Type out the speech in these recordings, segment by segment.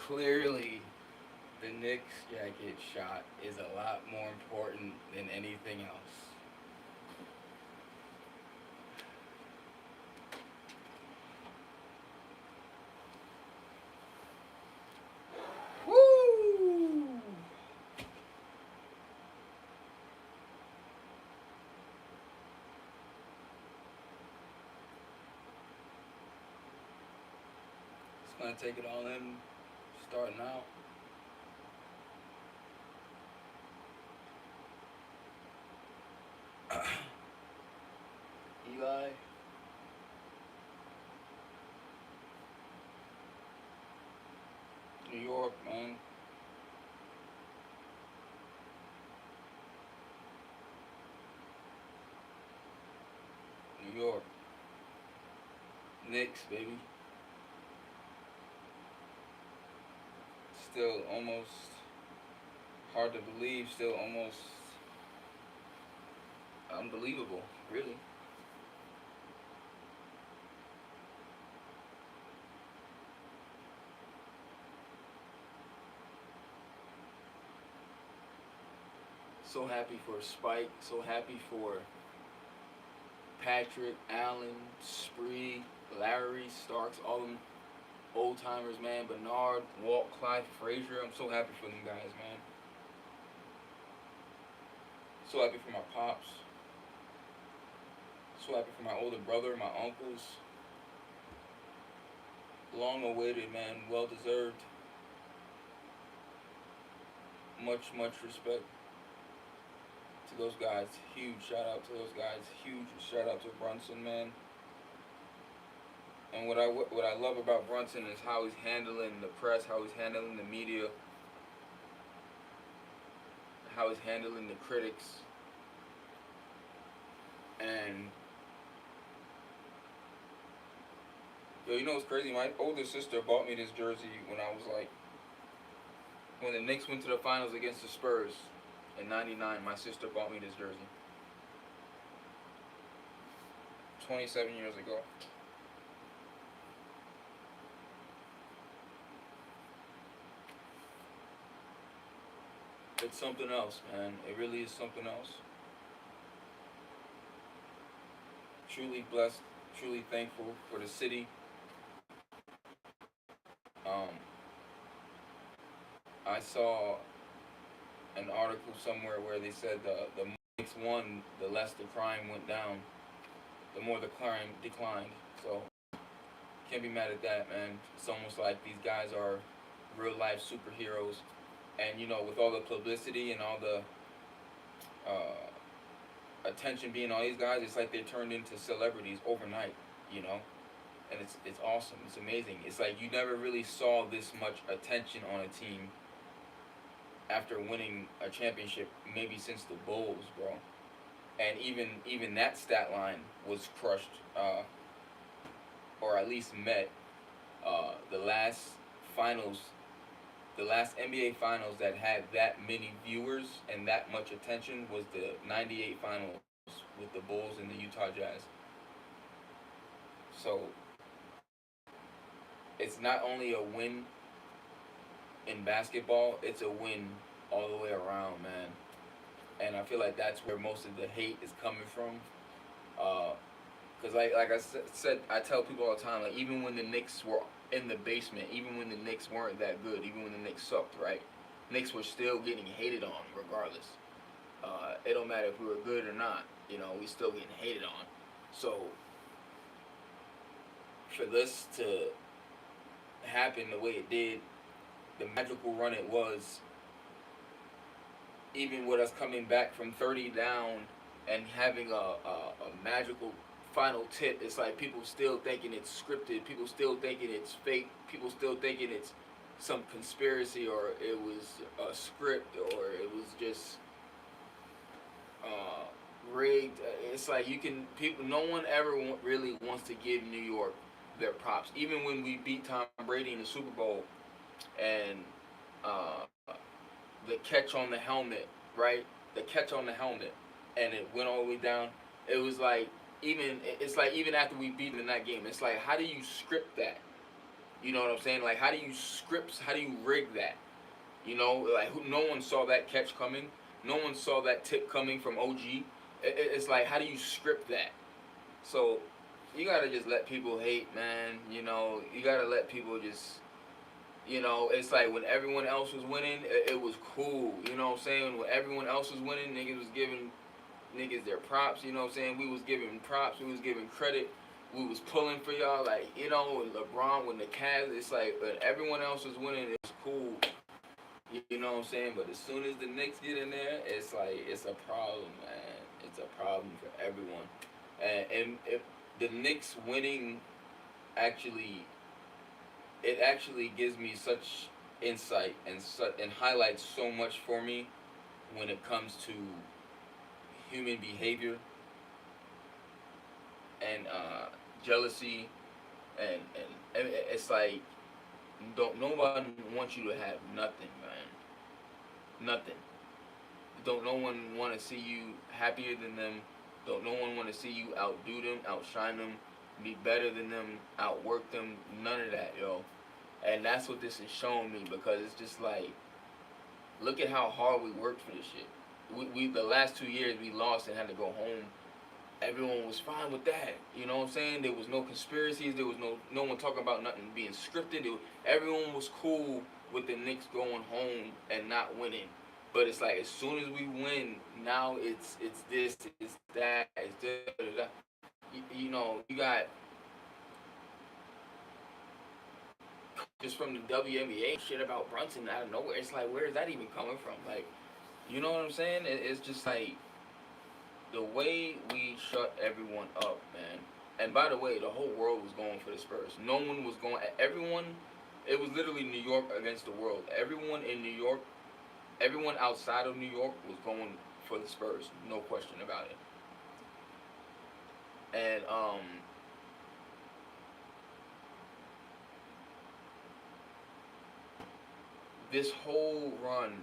Clearly, the Knicks jacket shot is a lot more important than anything else. Woo! It's gonna take it all in, starting out. Eli, New York, man. New York. Knicks, baby. Still almost hard to believe, still almost unbelievable, really. So happy for Spike, so happy for Patrick, Allen, Spree, Larry, Starks, all them old timers, man. Bernard, Walt, Clyde, Frazier. I'm so happy for them guys, man. So happy for my pops. So happy for my older brother, my uncles. Long awaited, man. Well deserved. Much respect to those guys. Huge shout out to those guys. Huge shout out to Brunson, man. And what I love about Brunson is how he's handling the press, how he's handling the media, how he's handling the critics, and yo, you know what's crazy? My older sister bought me this jersey when I was like, when the Knicks went to the finals against the Spurs in '99. My sister bought me this jersey. 27 years ago. It's something else, man. It really is something else. Truly blessed, truly thankful for the city. Um, I saw an article somewhere where they said the more Knicks won, the less the crime went down, the more the crime declined. So can't be mad at that, man. It's almost like these guys are real life superheroes, and you know, with all the publicity and all the attention being on these guys, it's like they turned into celebrities overnight. You know, and it's awesome. It's amazing. It's like you never really saw this much attention on a team after winning a championship, maybe since the Bulls, bro. And even that stat line was crushed, or at least met. The last finals, the last NBA finals that had that many viewers and that much attention was the '98 finals with the Bulls and the Utah Jazz. So it's not only a win in basketball, it's a win all the way around, man. And I feel like that's where most of the hate is coming from. Because like I said, I tell people all the time, like even when the Knicks were in the basement, even when the Knicks weren't that good, even when the Knicks sucked, right? Knicks were still getting hated on regardless. It don't matter if we were good or not, you know, we still getting hated on. So for this to happen the way it did, the magical run it was, even with us coming back from 30 down and having a magical final tip, it's like people still thinking it's scripted, people still thinking it's fake, people still thinking it's some conspiracy or it was a script or it was just rigged. It's like you can people. No one ever really wants to give New York their props. Even when we beat Tom Brady in the Super Bowl, and uh, the catch on the helmet, right? The catch on the helmet, and it went all the way down. It was like it's like even after we beat them in that game, it's like how do you script that? You know what I'm saying? Like, how do you scripts? How do you rig that? You know, like no one saw that catch coming. No one saw that tip coming from OG. It's like, how do you script that? So you gotta just let people hate, man. You know, you gotta let people just, you know, it's like when everyone else was winning, it was cool. You know what I'm saying? When everyone else was winning, niggas was giving niggas their props. You know what I'm saying? We was giving props. We was giving credit. We was pulling for y'all. Like, you know, when LeBron, when the Cavs, it's like when everyone else was winning, it was cool. You know what I'm saying? But as soon as the Knicks get in there, it's like it's a problem, man. It's a problem for everyone. And if the Knicks winning actually, it actually gives me such insight and highlights so much for me when it comes to human behavior and jealousy and it's like don't no one wants you to have nothing, man. Nothing. Don't no one want to see you happier than them. Don't no one want to see you outdo them, outshine them, be better than them, outwork them. None of that, yo. And that's what this is showing me because it's just like, look at how hard we worked for this shit. We the last 2 years we lost and had to go home. Everyone was fine with that. You know what I'm saying? There was no conspiracies. There was no one talking about nothing being scripted. Everyone was cool with the Knicks going home and not winning. But it's like as soon as we win, now it's this, it's that, it's that. You know, you got just from the WNBA shit about Brunson out of nowhere. It's like, where is that even coming from? Like, you know what I'm saying? It's just like the way we shut everyone up, man. And by the way, the whole world was going for the Spurs. No one was going. Everyone, it was literally New York against the world. Everyone in New York, everyone outside of New York was going for the Spurs. No question about it. And this whole run,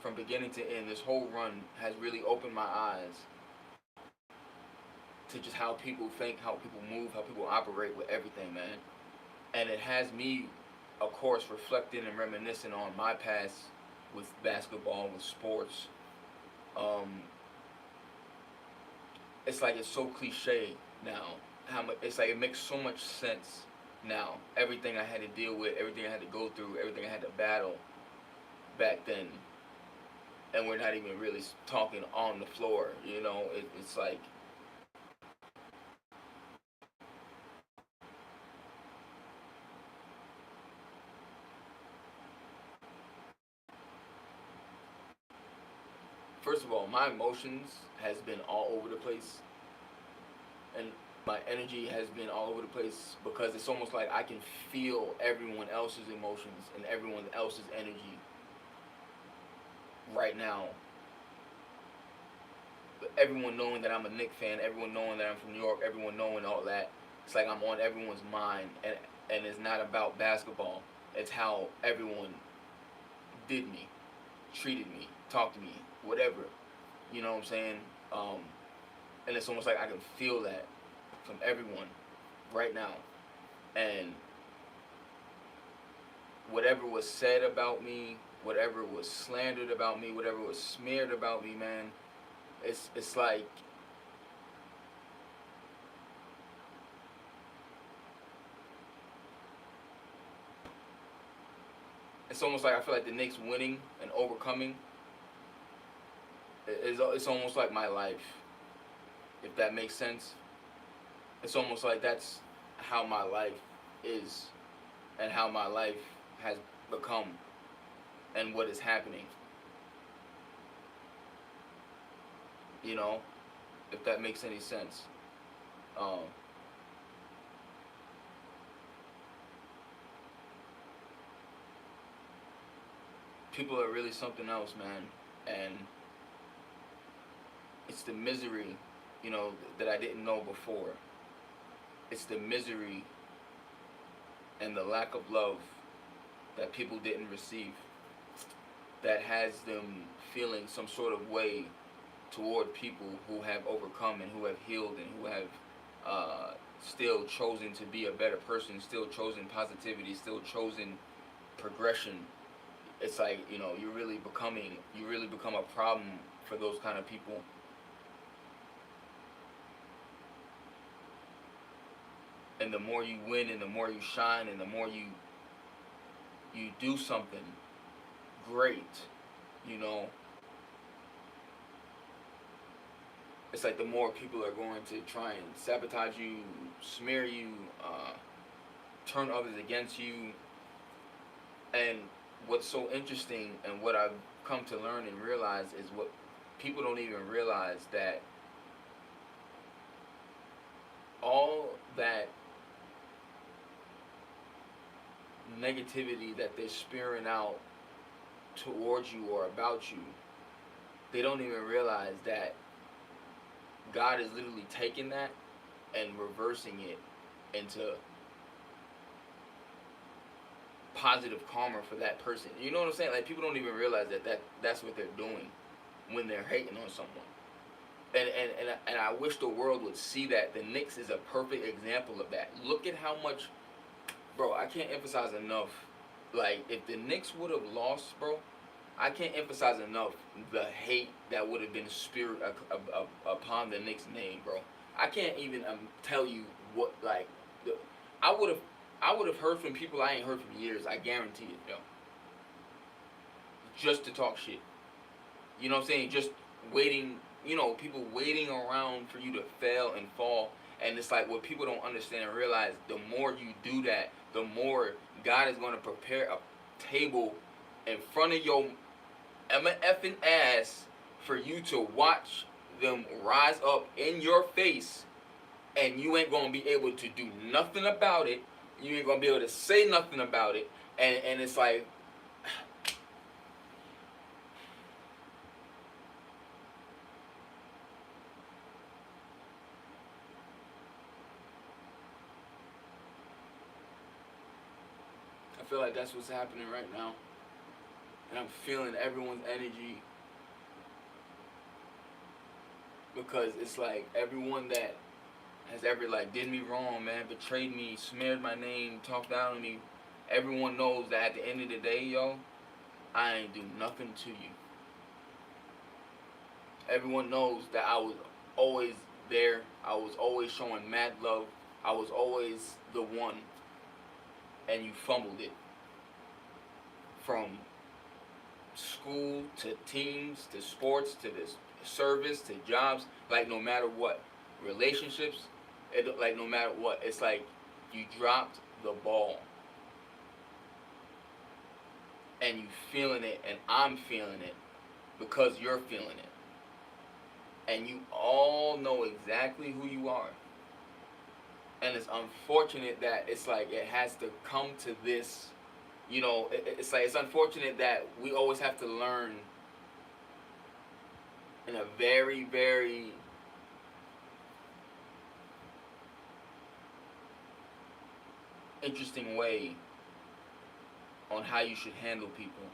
from beginning to end, this whole run has really opened my eyes to just how people think, how people move, how people operate with everything, man. And it has me, of course, reflecting and reminiscing on my past with basketball, with sports. Um, it's like it's so cliche now. How much, it's like it makes so much sense now. Everything I had to deal with, everything I had to go through, everything I had to battle back then, and we're not even really talking on the floor. You know, it's like first of all, my emotions has been all over the place, and my energy has been all over the place because it's almost like I can feel everyone else's emotions and everyone else's energy right now. Everyone knowing that I'm a Knicks fan, everyone knowing that I'm from New York, everyone knowing all that. It's like I'm on everyone's mind, and it's not about basketball. It's how everyone did me, treated me, talked to me, whatever. You know what I'm saying? And it's almost like I can feel that from everyone right now. And whatever was said about me, whatever was slandered about me, whatever was smeared about me, man, it's like it's almost like I feel like the Knicks winning and overcoming is it's almost like my life, if that makes sense. It's almost like that's how my life is and how my life has become and what is happening. You know, if that makes any sense. Um, People are really something else, man, and it's the misery, you know, that I didn't know before. It's the misery and the lack of love that people didn't receive that has them feeling some sort of way toward people who have overcome and who have healed and who have still chosen to be a better person, still chosen positivity, still chosen progression. It's like, you really become a problem for those kind of people. And the more you win, and the more you shine, and the more you do something great, you know, it's like the more people are going to try and sabotage you, smear you, turn others against you. And what's so interesting, and what I've come to learn and realize, is what people don't even realize, that all that negativity that they're spearing out towards you or about you, they don't even realize that God is literally taking that and reversing it into positive karma for that person. You know what I'm saying? Like, people don't even realize that's what they're doing when they're hating on someone. And I wish the world would see that. The Knicks is a perfect example of that. Look at how much, bro, I can't emphasize enough. Like, if the Knicks would have lost, bro, I can't emphasize enough the hate that would have been spirit upon the Knicks name, bro. I can't even tell you what, like, I would have heard from people I ain't heard from years. I guarantee it, yo. Just to talk shit. You know what I'm saying? Just waiting, people waiting around for you to fail and fall. And it's like, what people don't understand and realize, the more you do that, the more God is going to prepare a table in front of your effing ass for you to watch them rise up in your face, and you ain't going to be able to do nothing about it. You ain't going to be able to say nothing about it. And it's like, I feel like that's what's happening right now. And I'm feeling everyone's energy, because it's like everyone that has ever, like, did me wrong, man, betrayed me, smeared my name, talked down on me, everyone knows that at the end of the day, yo, I ain't do nothing to you. Everyone knows that I was always there. I was always showing mad love. I was always the one. And you fumbled it. From school to teams to sports to this service to jobs, like, no matter what, relationships, like, no matter what, it's like you dropped the ball, and you feeling it, and I'm feeling it, because you're feeling it, and you all know exactly who you are. And it's unfortunate that it's like it has to come to this. It's like, it's unfortunate that we always have to learn in a very, very interesting way on how you should handle people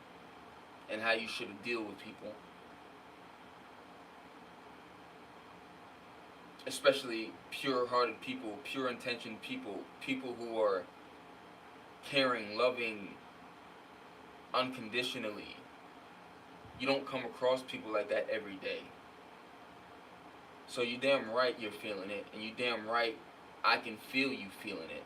and how you should deal with people. Especially pure-hearted people, pure-intentioned people, people who are caring, loving, unconditionally. You don't come across people like that every day. So you damn right you're feeling it, and you damn right I can feel you feeling it.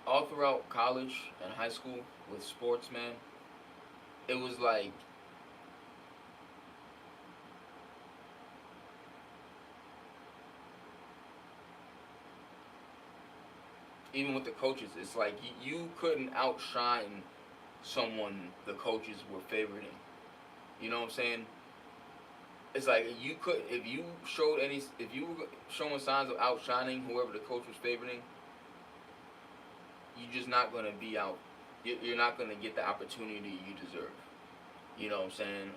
All throughout college and high school with sports, man, it was like, even with the coaches, it's like you couldn't outshine someone the coaches were favoring. You know what I'm saying? It's like, you could, if you were showing signs of outshining whoever the coach was favoring, you're just not gonna be out. You're not gonna get the opportunity you deserve. You know what I'm saying?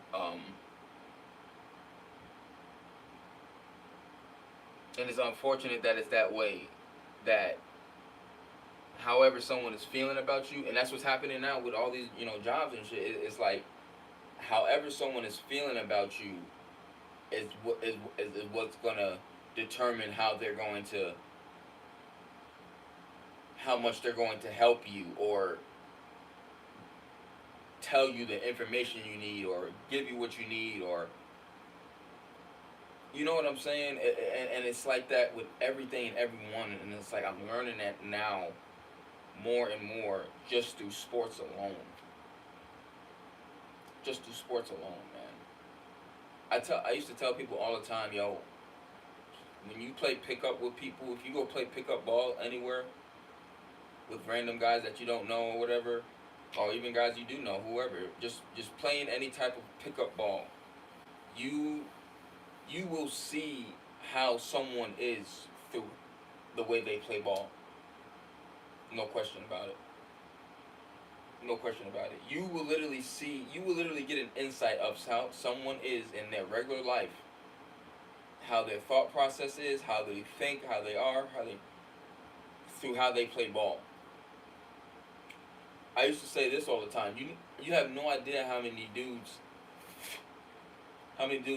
And it's unfortunate that it's that way. That however someone is feeling about you, and that's what's happening now with all these, jobs and shit. It's like however someone is feeling about you is what's gonna determine how much they're going to help you, or tell you the information you need, or give you what you need, or you know what I'm saying. And it's like that with everything and everyone, and it's like I'm learning that now more and more just through sports alone. Just through sports alone, man. I used to tell people all the time, yo, when you play pickup with people, if you go play pickup ball anywhere with random guys that you don't know or whatever, or even guys you do know, whoever, just playing any type of pickup ball, you you will see how someone is through the way they play ball. No question about it. No question about it. You will literally get an insight of how someone is in their regular life, how their thought process is, how they think, how they are, through how they play ball. I used to say this all the time. You have no idea how many dudes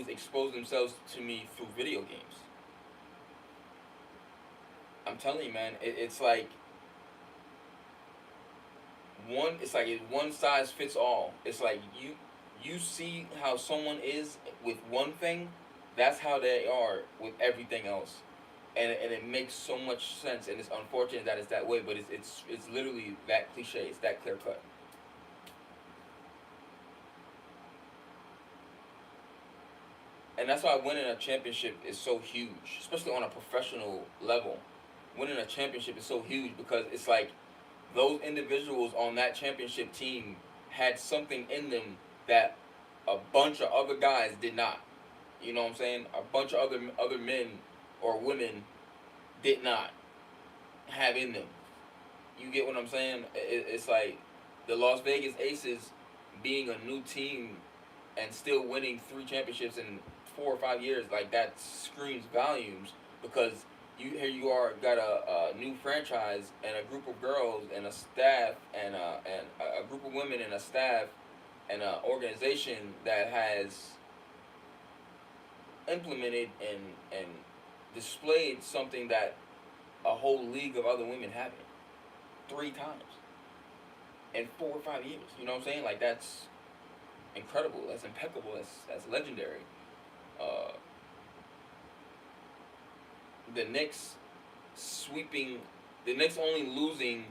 expose themselves to me through video games. I'm telling you, man, it's like one size fits all. It's like you see how someone is with one thing, that's how they are with everything else. And it makes so much sense, and it's unfortunate that it's that way, but it's literally that cliche. It's that clear cut. And that's why winning a championship is so huge, especially on a professional level. Winning a championship is so huge because it's like those individuals on that championship team had something in them that a bunch of other guys did not. You know what I'm saying? A bunch of other men or women did not have in them. You get what I'm saying? It's like the Las Vegas Aces being a new team and still winning 3 championships in 4 or 5 years. Like, that screams volumes, because here you are, got a new franchise and a group of girls and a staff and a group of women and a staff and an organization that has implemented and displayed something that a whole league of other women haven't 3 times in 4 or 5 years. You know what I'm saying? Like, that's incredible. That's impeccable. That's legendary. Uh, the Knicks sweeping, the Knicks only losing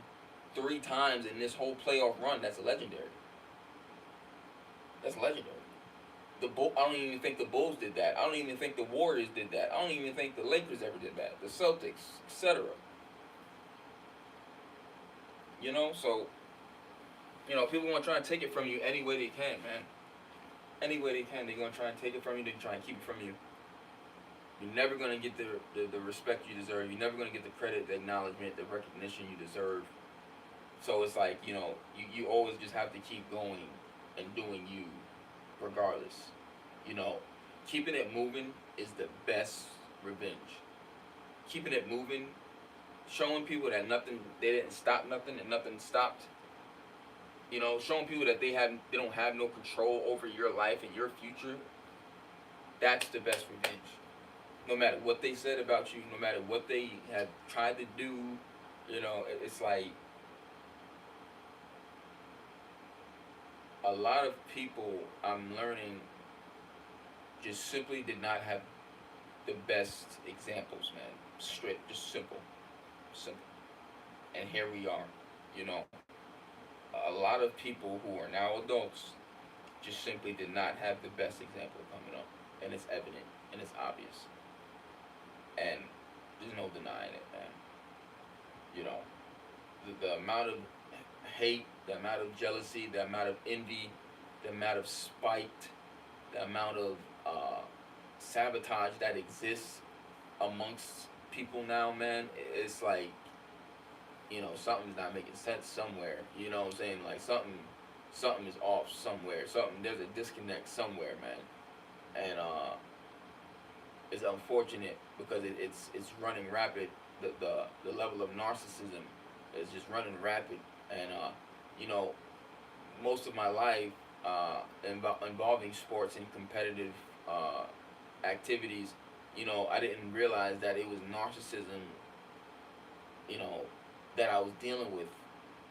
3 times in this whole playoff run. That's legendary. That's legendary. I don't even think the Bulls did that. I don't even think the Warriors did that. I don't even think the Lakers ever did that. The Celtics, etc. So people want to try and take it from you any way they can, man. Any way they can, they're gonna try and take it from you. They can try and keep it from you. You're never gonna get the respect you deserve. You're never gonna get the credit, the acknowledgement, the recognition you deserve. So it's like, you always just have to keep going and doing you, regardless. Keeping it moving is the best revenge. Keeping it moving, showing people that they didn't stop nothing and nothing stopped. Showing people that they don't have no control over your life and your future. That's the best revenge. No matter what they said about you, no matter what they have tried to do, it's like a lot of people, I'm learning, just simply did not have the best examples, man. Straight, just simple. And here we are, a lot of people who are now adults just simply did not have the best example coming up, and it's evident and it's obvious, and there's no denying it, man. The amount of hate, the amount of jealousy, the amount of envy, the amount of spite, the amount of sabotage that exists amongst people now, man. It's like, something's not making sense somewhere. You know what I'm saying? Like, something is off somewhere. There's a disconnect somewhere, man. And it's unfortunate because it's running rapid. The level of narcissism It's just running rapid, and you know, most of my life involving sports and competitive uh, activities, I didn't realize that it was narcissism, you know, that I was dealing with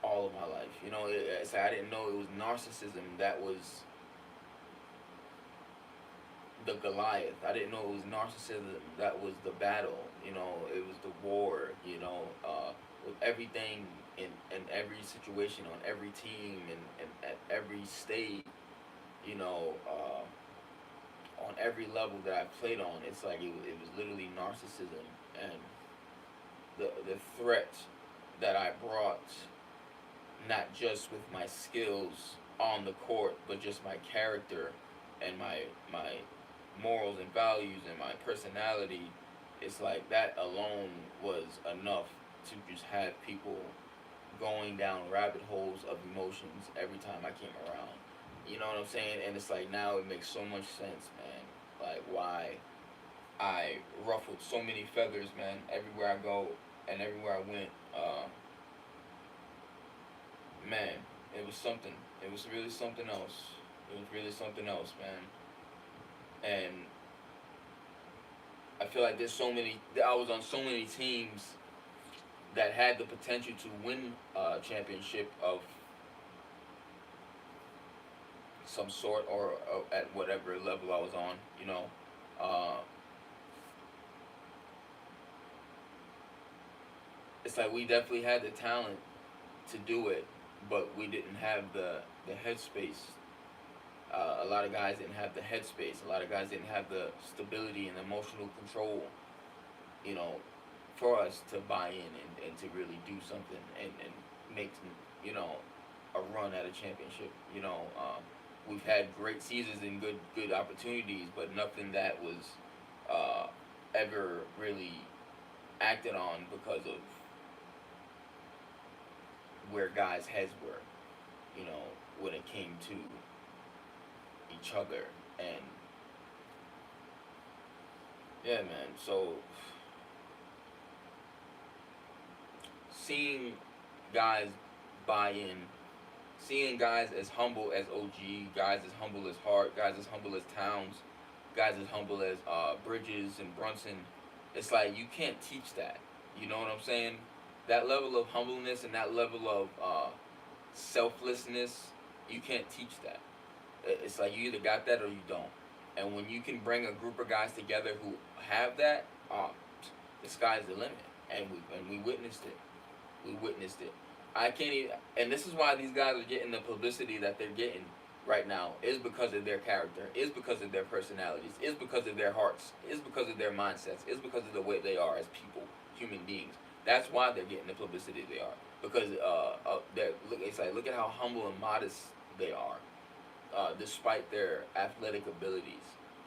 all of my life. It's like I didn't know it was narcissism that was the Goliath. I didn't know it was narcissism that was the battle. It was the war. With everything in every situation on every team and at every state. You know, on every level that I played on, it's like it was literally narcissism and the threat that I brought, not just with my skills on the court, but just my character and my morals and values and my personality. It's like that alone was enough to just have people going down rabbit holes of emotions every time I came around. You know what I'm saying? And it's like now it makes so much sense, man. Like why I ruffled so many feathers, man, everywhere I go and everywhere I went. Man, it was something. It was really something else. It was really something else, man. And I feel like there's so many. I was on so many teams that had the potential to win a championship of some sort, or at whatever level I was on. Uh, it's like we definitely had the talent to do it, but we didn't have the headspace. A lot of guys didn't have the headspace. A lot of guys didn't have the stability and emotional control, you know, for us to buy in and to really do something and make, you know, a run at a championship. We've had great seasons and good opportunities, but nothing that was uh, ever really acted on because of where guys' heads were, when it came to each other. And yeah, man. So seeing guys buy in, seeing guys as humble as OG, guys as humble as Hart, guys as humble as Towns, guys as humble as Bridges and Brunson, it's like you can't teach that. You know what I'm saying? That level of humbleness and that level of selflessness, you can't teach that. It's like you either got that or you don't. And when you can bring a group of guys together who have that, the sky's the limit. And we witnessed it. We witnessed it. I can't even. And this is why these guys are getting the publicity that they're getting right now. Is because of their character. Is because of their personalities. Is because of their hearts. Is because of their mindsets. Is because of the way they are as people, human beings. That's why they're getting the publicity they are. Because it's like look at how humble and modest they are, despite their athletic abilities.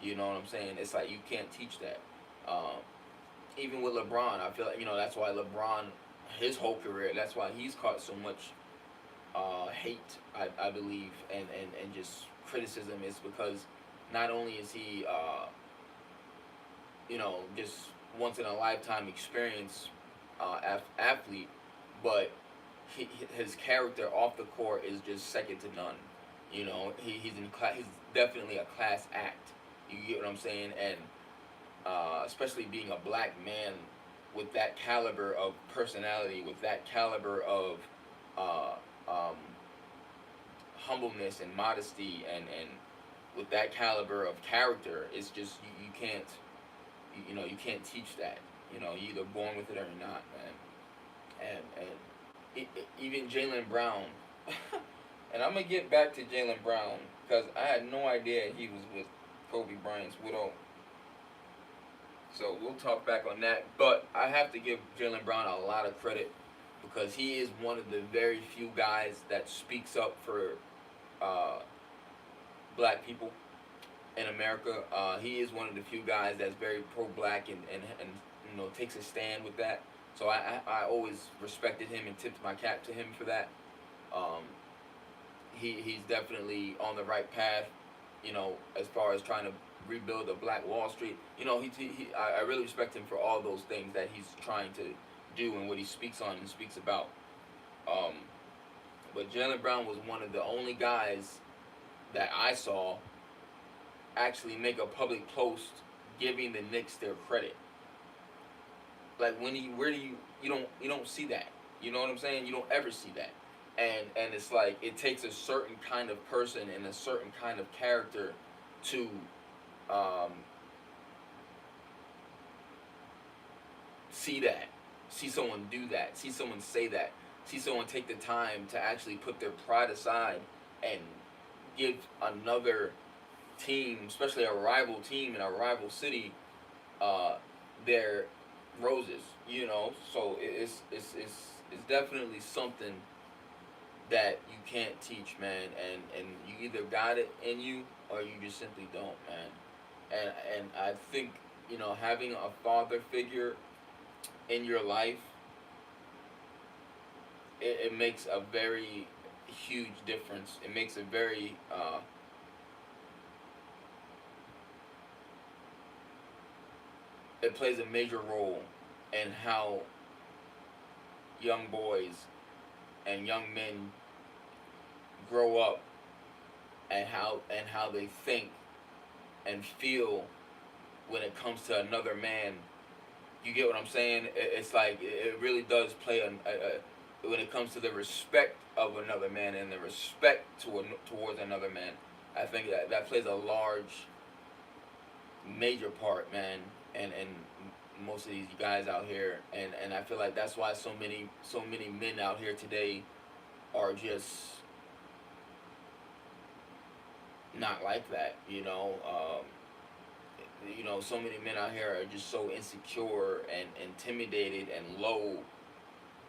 You know what I'm saying? It's like you can't teach that. Um, Even with LeBron, I feel like that's why LeBron, his whole career, that's why he's caught so much hate. I believe, and just criticism is because not only is he just once in a lifetime experience athlete, but his character off the court is just second to none. He's in class. He's definitely a class act. You get what I'm saying? And especially being a black man with that caliber of personality, with that caliber of uh, um, humbleness and modesty, and with that caliber of character, it's just you can't you can't teach that. You're either born with it or you're not, man. And even Jaylen Brown, and I'm gonna get back to Jaylen Brown because I had no idea he was with Kobe Bryant's widow. So we'll talk back on that. But I have to give Jaylen Brown a lot of credit because he is one of the very few guys that speaks up for uh, black people in America. He is one of the few guys that's very pro-black and takes a stand with that. So I always respected him and tipped my cap to him for that. Um, he's definitely on the right path, as far as trying to rebuild a black Wall Street. I really respect him for all those things that he's trying to do and what he speaks on and speaks about. But Jaylen Brown was one of the only guys that I saw actually make a public post giving the Knicks their credit. Like when you where do you don't see that. You know what I'm saying? You don't ever see that. And it's like it takes a certain kind of person and a certain kind of character to um, see that, see someone do that, see someone say that, see someone take the time to actually put their pride aside and give another team, especially a rival team in a rival city, uh, their roses. You know, so it's definitely something that you can't teach, man, and you either got it in you or you just simply don't, man. And I think, having a father figure in your life, it makes a very huge difference. It makes a very it plays a major role in how young boys and young men grow up, and how they think and feel when it comes to another man. You get what I'm saying? It's like it really does play when it comes to the respect of another man and the respect towards another man. I think that plays a large, major part, man. And most of these guys out here, and I feel like that's why so many men out here today are just not like that. So many men out here are just so insecure and intimidated and low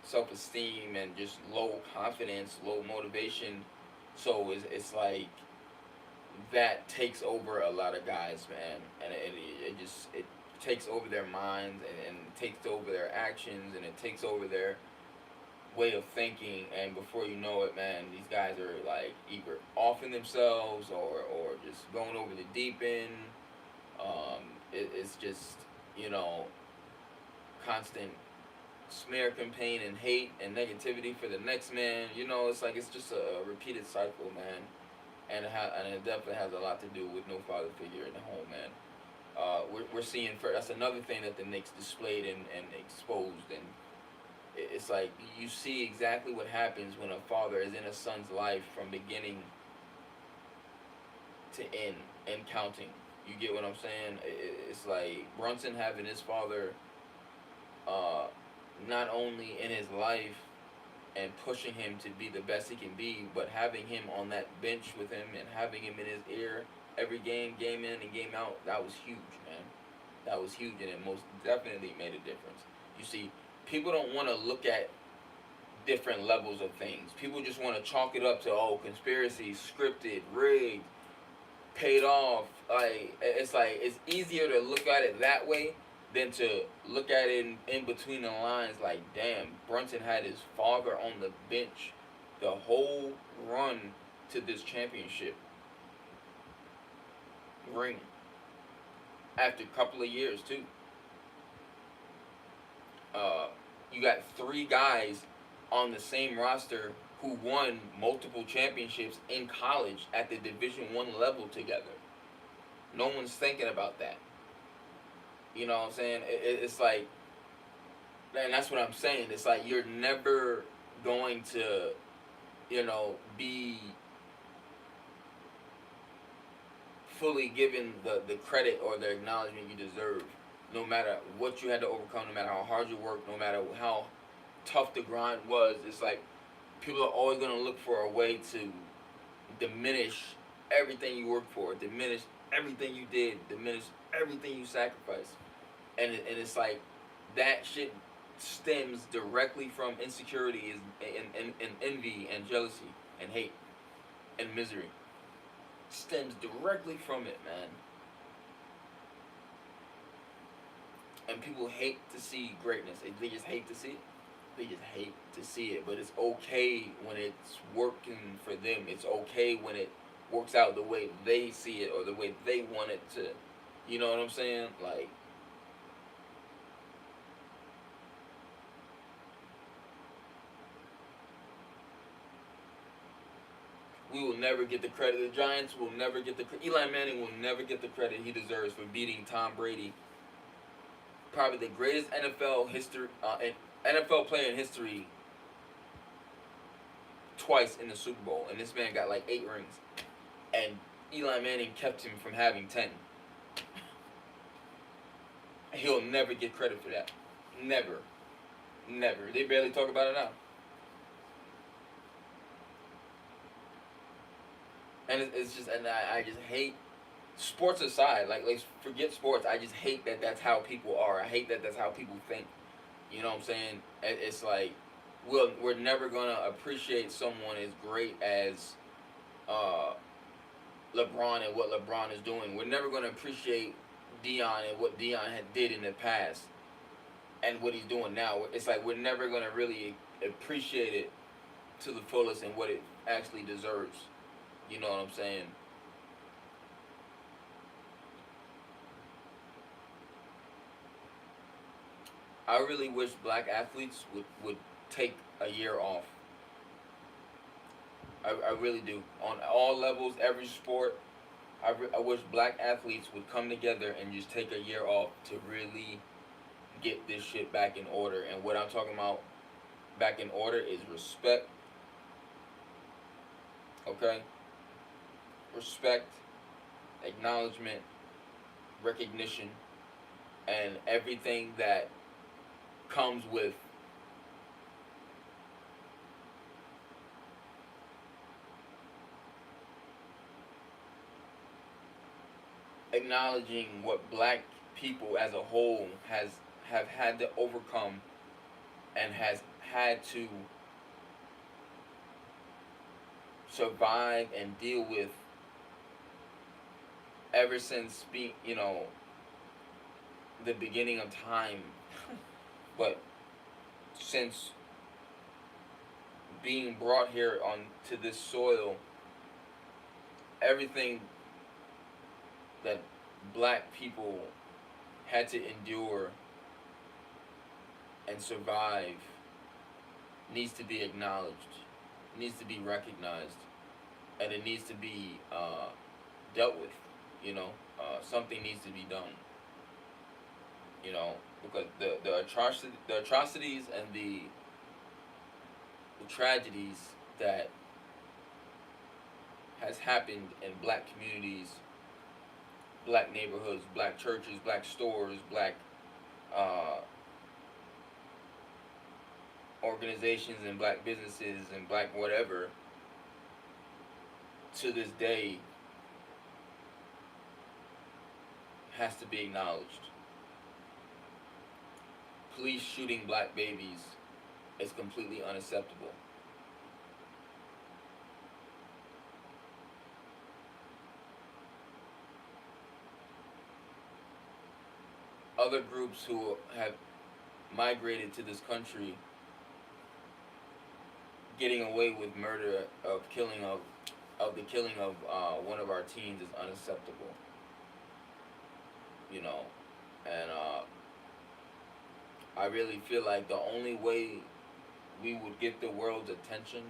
self-esteem and just low confidence, low motivation. So it's like that takes over a lot of guys, man, and it takes over their minds, and it takes over their actions, and it takes over their way of thinking. And before you know it, man, these guys are like either offing themselves or just going over the deep end. It's just, constant smear campaign and hate and negativity for the next man. It's just a repeated cycle, man. And it definitely has a lot to do with no father figure in the home, man. We're seeing, that's another thing that the Knicks displayed and exposed. And it's like you see exactly what happens when a father is in a son's life from beginning to end and counting. You get what I'm saying? It's like Brunson having his father not only in his life and pushing him to be the best he can be, but having him on that bench with him and having him in his ear every game in and game out. That was huge, man. That was huge, and it most definitely made a difference. You see, people don't want to look at different levels of things. People just want to chalk it up to, conspiracy, scripted, rigged, paid off. It's easier to look at it that way than to look at it in between the lines. Like, damn, Brunson had his father on the bench the whole run to this championship ring after a couple of years too. You got three guys on the same roster who won multiple championships in college at the Division I level together. No one's thinking about that. You know what I'm saying? It's like, and that's what I'm saying. It's like you're never going to, be fully given the credit or the acknowledgement you deserve. No matter what you had to overcome, no matter how hard you worked, no matter how tough the grind was, it's like people are always going to look for a way to diminish everything you worked for, diminish everything you did, diminish everything you sacrificed. And it's like that shit stems directly from insecurity and envy and jealousy and hate and misery. Stems directly from it, man. And people hate to see greatness. They just hate to see it. They just hate to see it. But it's okay when it's working for them. It's okay when it works out the way they see it or the way they want it to. You know what I'm saying? Like, We will never get the credit. The Giants will never get the Eli Manning will never get the credit he deserves for beating Tom Brady, probably the greatest NFL player in history, twice in the Super Bowl, and this man got like 8 rings, and Eli Manning kept him from having 10. He'll never get credit for that. Never, never. They barely talk about it now. And it's just, and I just hate, sports aside, like forget sports. I just hate that that's how people are. I hate that that's how people think. You know what I'm saying? It's like we're never gonna appreciate someone as great as uh, LeBron and what LeBron is doing. We're never gonna appreciate Dion and what Dion had did in the past and what he's doing now. It's like we're never gonna really appreciate it to the fullest and what it actually deserves. You know what I'm saying? I really wish black athletes would take a year off. I really do. On all levels, every sport, I wish black athletes would come together and just take a year off to really get this shit back in order. And what I'm talking about back in order is respect, okay? Respect, acknowledgement, recognition, and everything that comes with acknowledging what black people as a whole have had to overcome and has had to survive and deal with ever since the beginning of time. But since being brought here onto this soil, everything that black people had to endure and survive needs to be acknowledged, needs to be recognized, and it needs to be dealt with. Something needs to be done. Because the atrocities and the tragedies that has happened in black communities, black neighborhoods, black churches, black stores, black uh, organizations and black businesses and black whatever, to this day has to be acknowledged. Police shooting black babies is completely unacceptable. Other groups who have migrated to this country getting away with murder of the killing of one of our teens is unacceptable. And I really feel like the only way we would get the world's attention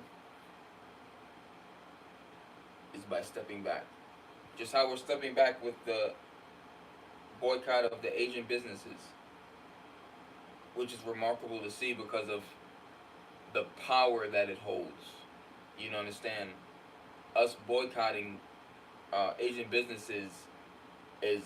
is by stepping back. Just how we're stepping back with the boycott of the Asian businesses, which is remarkable to see because of the power that it holds. You understand? Us boycotting Asian businesses is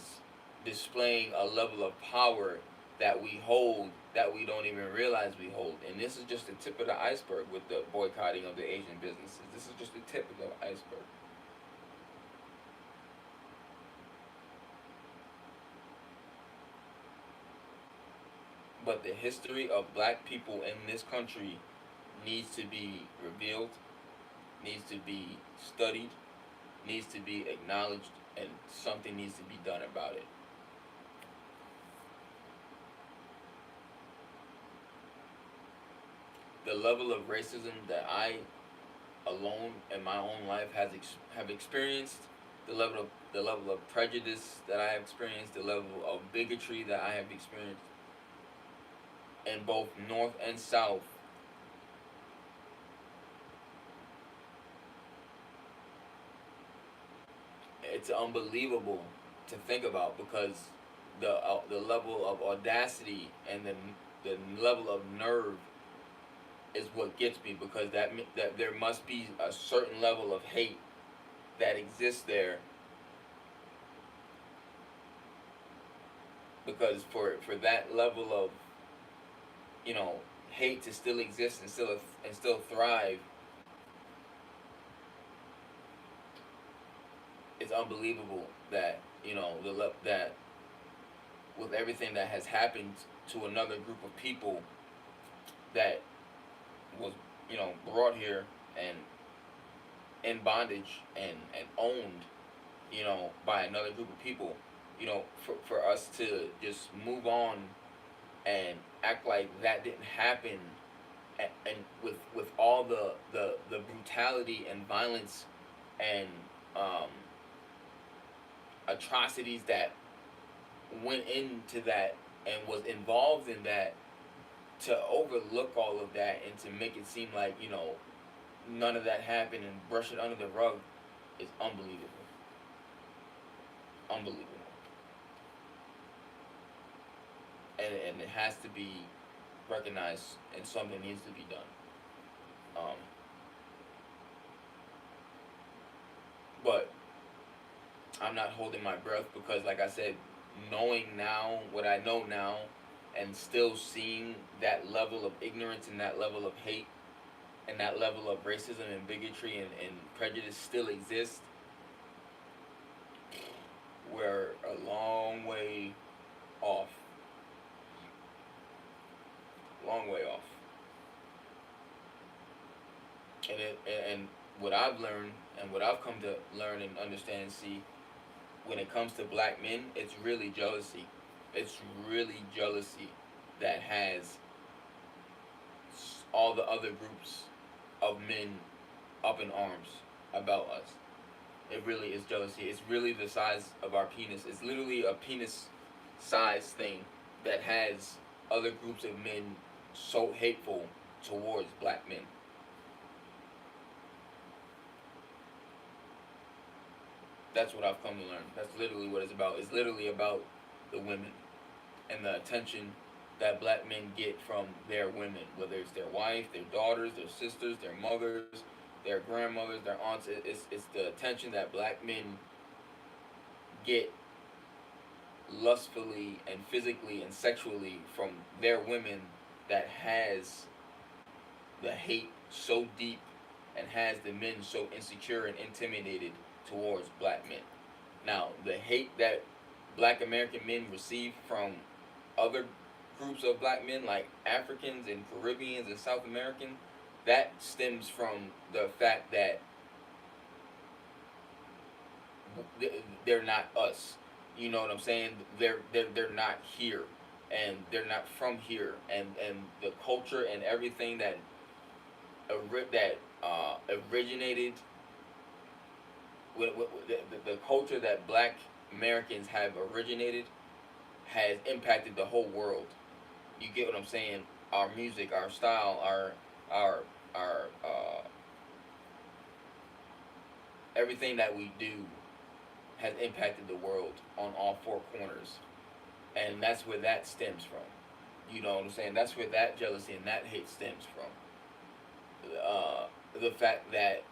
displaying a level of power that we hold that we don't even realize we hold. And this is just the tip of the iceberg with the boycotting of the Asian businesses. This is just the tip of the iceberg. But the history of black people in this country needs to be revealed, needs to be studied, needs to be acknowledged, and something needs to be done about it. The level of racism that I alone in my own life have experienced, the level of prejudice that I have experienced, the level of bigotry that I have experienced in both North and South it's unbelievable to think about, because the level of audacity and the level of nerve is what gets me, because that there must be a certain level of hate that exists there, because for that level of, you know, hate to still exist and still thrive, it's unbelievable that, you know, that with everything that has happened to another group of people that was, you know, brought here and in bondage and owned, you know, by another group of people, you know, for us to just move on and act like that didn't happen, and with all the brutality and violence and um, atrocities that went into that and was involved in that, to overlook all of that and to make it seem like, you know, none of that happened and brush it under the rug is unbelievable. Unbelievable. And it has to be recognized, and something needs to be done. Um, but I'm not holding my breath, because, like I said, knowing now what I know now, and still seeing that level of ignorance and that level of hate and that level of racism and bigotry and prejudice still exists, we're a long way off. Long way off. And what I've learned and what I've come to learn and understand and see, when it comes to black men, it's really jealousy. It's really jealousy that has all the other groups of men up in arms about us. It really is jealousy. It's really the size of our penis. It's literally a penis size thing that has other groups of men so hateful towards black men. That's what I've come to learn. That's literally what it's about. It's literally about the women and the attention that black men get from their women, whether it's their wife, their daughters, their sisters, their mothers, their grandmothers, their aunts. It's the attention that black men get lustfully and physically and sexually from their women that has the hate so deep and has the men so insecure and intimidated towards black men. Now, the hate that black American men receive from other groups of black men, like Africans and Caribbeans and South American, that stems from the fact that they're not us. You know what I'm saying? They're not here, and they're not from here, and the culture and everything that originated with the culture that black Americans have originated has impacted the whole world. You get what I'm saying? Our music, our style, our everything that we do has impacted the world on all four corners, and that's where that stems from. You know what I'm saying? That's where that jealousy and that hate stems from. The fact that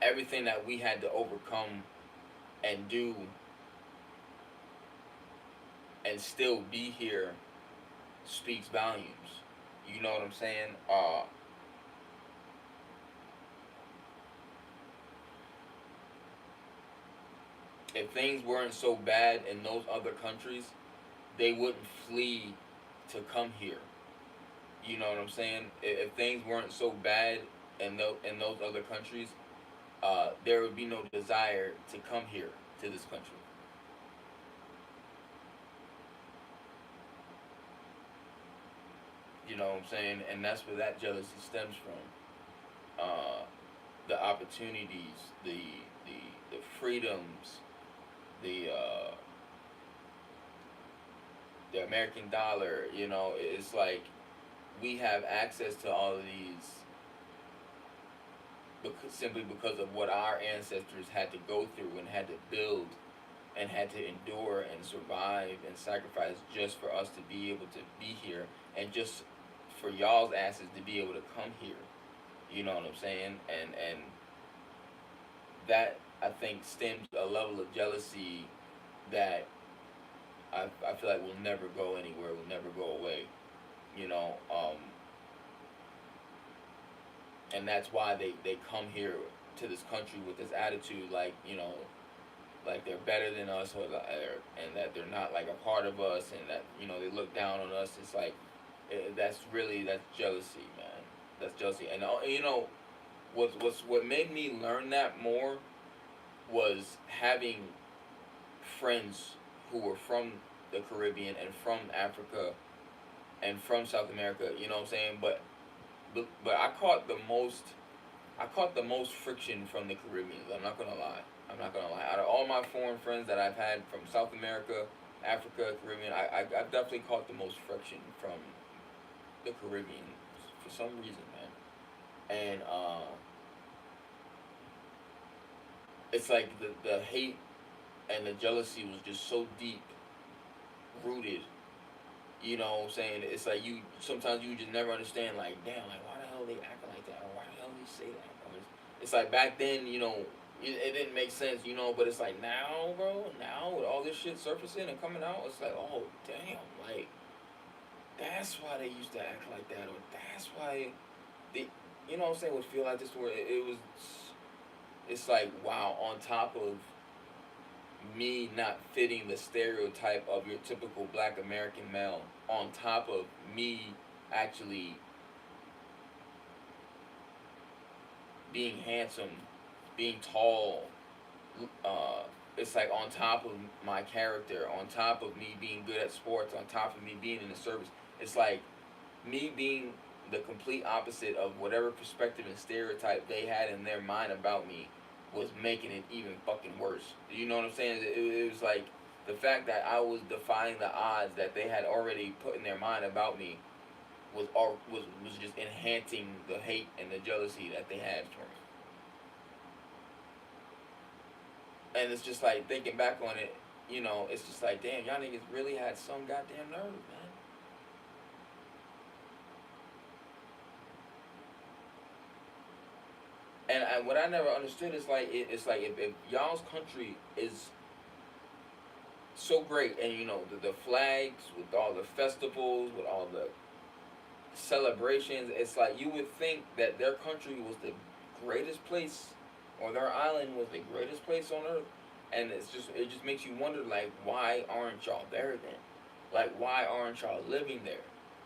everything that we had to overcome and do and still be here speaks volumes. You know what I'm saying? If things weren't so bad in those other countries, they wouldn't flee to come here. You know what I'm saying? If things weren't so bad in those other countries, there would be no desire to come here to this country. You know what I'm saying? And that's where that jealousy stems from. The opportunities, the freedoms, the the American dollar. You know, it's like we have access to all of simply because of what our ancestors had to go through and had to build and had to endure and survive and sacrifice just for us to be able to be here, and just for y'all's asses to be able to come here. You know what I'm saying? And that, I think, stems a level of jealousy that I feel like will never go anywhere, will never go away. You know, and that's why they come here to this country with this attitude, like, like they're better than us, and that they're not like a part of us, and that, they look down on us. It's like, that's jealousy, man. That's jealousy. And what made me learn that more was having friends who were from the Caribbean and from Africa and from South America. You know what I'm saying? But I caught the most friction from the Caribbean. I'm not gonna lie. I'm not gonna lie. Out of all my foreign friends that I've had from South America, Africa, Caribbean, I've definitely caught the most friction from the Caribbean for some reason, man. And it's like the hate and the jealousy was just so deep rooted. You know what I'm saying? It's like you sometimes you just never understand, like, damn, like, why the hell they acting like that, or why the hell they say that. It's like back then, it didn't make sense, but it's like now, bro, now with all this shit surfacing and coming out, it's like, oh damn, like, that's why they used to act like that, or that's why they, what I'm saying, would feel like this, where it's like, wow, on top of me not fitting the stereotype of your typical black American male, on top of me actually being handsome, being tall, it's like on top of my character, on top of me being good at sports, on top of me being in the service, it's like me being the complete opposite of whatever perspective and stereotype they had in their mind about me was making it even fucking worse. You know what I'm saying? It was like the fact that I was defying the odds that they had already put in their mind about me was just enhancing the hate and the jealousy that they had for me. And it's just like, thinking back on it, it's just like, damn, y'all niggas really had some goddamn nerve, man. And what I never understood is like, it's like, if y'all's country is so great, and the flags with all the festivals, with all the celebrations, it's like you would think that their country was the greatest place, or their island was the greatest place on earth. And it just makes you wonder, like, why aren't y'all there then? Like, why aren't y'all living there?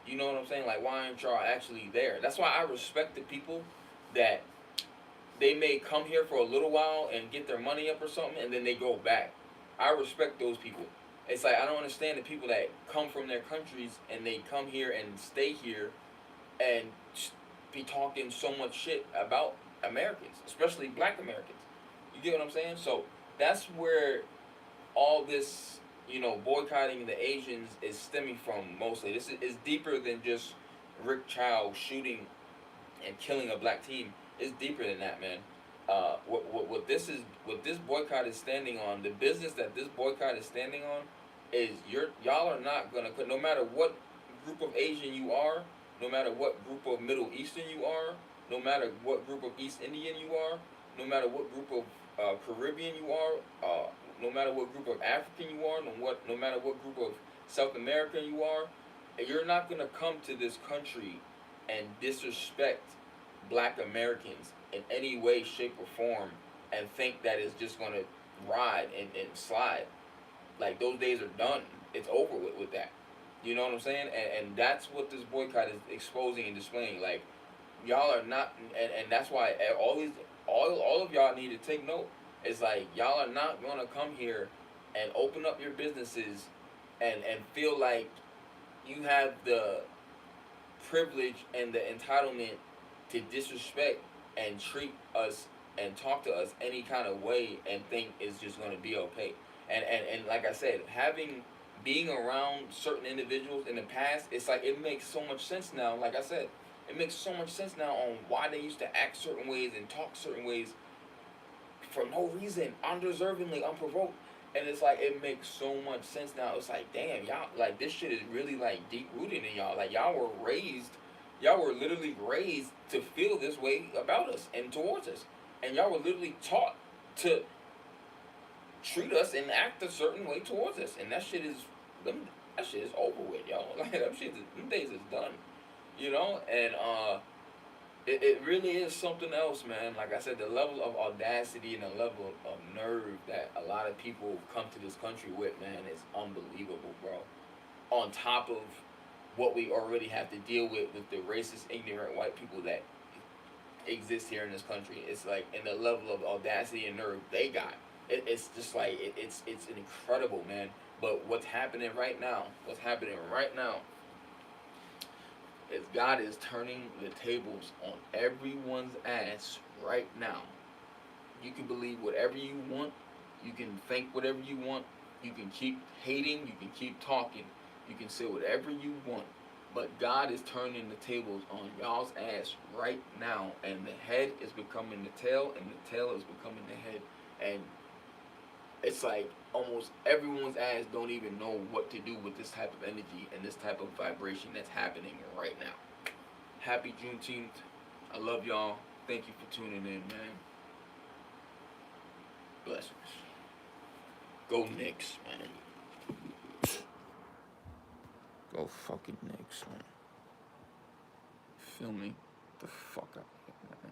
You know what I'm saying? Like, why aren't y'all actually there? That's why I respect the people that they may come here for a little while and get their money up or something, and then they go back. I respect those people. It's like, I don't understand the people that come from their countries and they come here and stay here and be talking so much shit about Americans, especially black Americans. You get what I'm saying? So that's where all this, boycotting the Asians is stemming from mostly. This is deeper than just Rick Chow shooting and killing a black team. It's deeper than that, man. What this boycott is standing on, the business that this boycott is standing on, is y'all are not gonna, no matter what group of Asian you are, no matter what group of Middle Eastern you are, no matter what group of East Indian you are, no matter what group of Caribbean you are, no matter what group of African you are, no matter what group of South American you are, you're not gonna come to this country and disrespect black Americans in any way, shape, or form, and think that it's just gonna ride and slide. Like, those days are done. It's over with that. You know what I'm saying? And that's what this boycott is exposing and displaying. Like, y'all are not, and that's why all of y'all need to take note. It's like, y'all are not gonna come here and open up your businesses and feel like you have the privilege and the entitlement to disrespect and treat us and talk to us any kind of way and think it's just going to be okay. And like I said, being around certain individuals in the past, it's like, it makes so much sense now. Like I said, It makes so much sense now on why they used to act certain ways and talk certain ways for no reason, undeservingly, unprovoked. And it's like it makes so much sense now. It's like, damn, y'all, like this shit is really like deep rooted in y'all. Like y'all were literally raised to feel this way about us and towards us, and y'all were literally taught to treat us and act a certain way towards us. And that shit is them. That shit is over with, y'all. Like them days is done, you know. And it really is something else, man. Like I said, the level of audacity and the level of nerve that a lot of people come to this country with, man, is unbelievable, bro. On top of what we already have to deal with the racist, ignorant white people that exist here in this country, it's like, and the level of audacity and nerve they got, it's just like it's incredible, man. But what's happening right now is God is turning the tables on everyone's ass right now. You can believe whatever you want. You can think whatever you want. You can keep hating. You can keep talking. You can say whatever you want. But God is turning the tables on y'all's ass right now. And the head is becoming the tail, and the tail is becoming the head. And it's like almost everyone's ass don't even know what to do with this type of energy and this type of vibration that's happening right now. Happy Juneteenth. I love y'all. Thank you for tuning in, man. Blessings. Go Knicks, man. Go fucking Knicks, man. Feel me? The fuck up, man.